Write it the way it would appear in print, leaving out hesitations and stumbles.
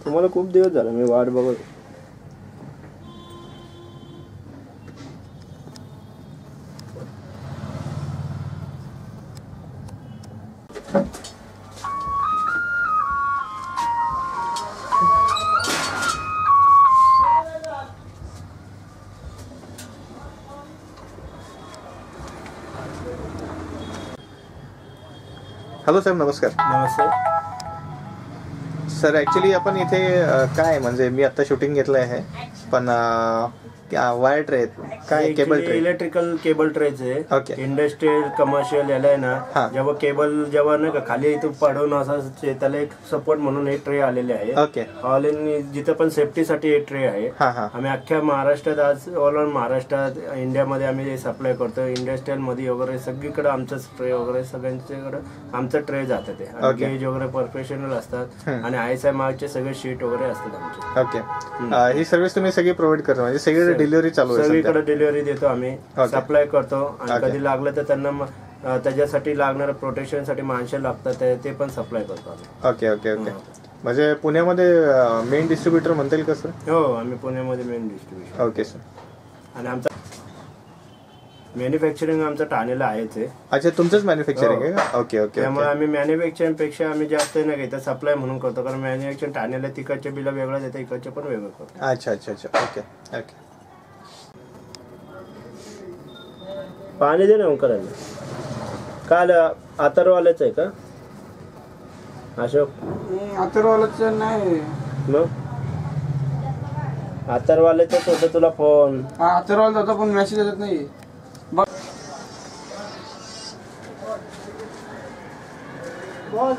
तुम्हाला खूप दिवस झाला मी वाट बघत. हॅलो साहेब, नमस्कार. नमस्ते सर, ॲक्च्युली आपण इथे काय म्हणजे मी आता शूटिंग घेतलं आहे, पण वायर ट्रे काय केबल ट्रे, इलेक्ट्रिकल केबल ट्रेच आहे. ओके. इंडस्ट्रियल कमर्शियल याला आहे हां. ना, जेव्हा केबल जेव्हा नाही का खाली इथं पडून असं त्याला एक सपोर्ट म्हणून एक ट्रे आलेले आहे. ओके. ऑल इन जिथं पण सेफ्टीसाठी एक ट्रे आहे. हां हां. आम्ही अख्ख्या महाराष्ट्रात आज ऑल ओव्हर महाराष्ट्रात इंडियामध्ये आम्ही सप्लाय करतो. इंडस्ट्रियल मध्ये वगैरे सगळीकडे आमचंच ट्रे वगैरे सगळ्यांच्याकडे आमचं ट्रे जातं ते. ओके. गेज वगैरे प्रोफेशनल असतात आणि ISI मार्कचे सगळे शीट वगैरे असतात आमचे. ओके. ही सर्व्हिस तुम्ही सगळी प्रोव्हाइड करता म्हणजे सगळी डिलिव्हरी चालू आहे? सगळीकडे डिलिव्हरी देतो आम्ही, सप्लाय करतो आणि कधी लागलं तर त्यांना त्याच्यासाठी लागणारं प्रोटेक्शनसाठी माणसं लागतात ते पण सप्लाय करतो आम्ही. Okay okay okay. म्हणजे पुण्यामध्ये मेन डिस्ट्रीब्युटर म्हणता येईल का सर? हो, आम्ही पुण्यामध्ये मेन डिस्ट्रीब्युशन. Okay sir. आणि आमचा मॅन्युफॅक्चरिंग आमचं ठाण्याला आहेच आहे. अच्छा, तुमचंच मॅन्युफॅक्चरिंग आहे का? Okay okay. त्यामुळे आम्ही मॅन्युफॅक्चरिंग पेक्षा आम्ही जास्त नाही घेतो, सप्लाय म्हणून करतो. कारण मॅन्युफॅक्चरिंग ठाण्याला तिकडचे बिल वेगळं देतं, इकडचे पण वेगळं करतो. अच्छा अच्छा अच्छा. Okay okay. पाणी दे ना ओंकारांना. काल आतरवाल्याच आहे का अशोक? आतरवाल्याच नाही, मग आतरवाल्याच होतं तुला फोन. आतरवाला होता पण मेसेज येत नाही. बघ बोल.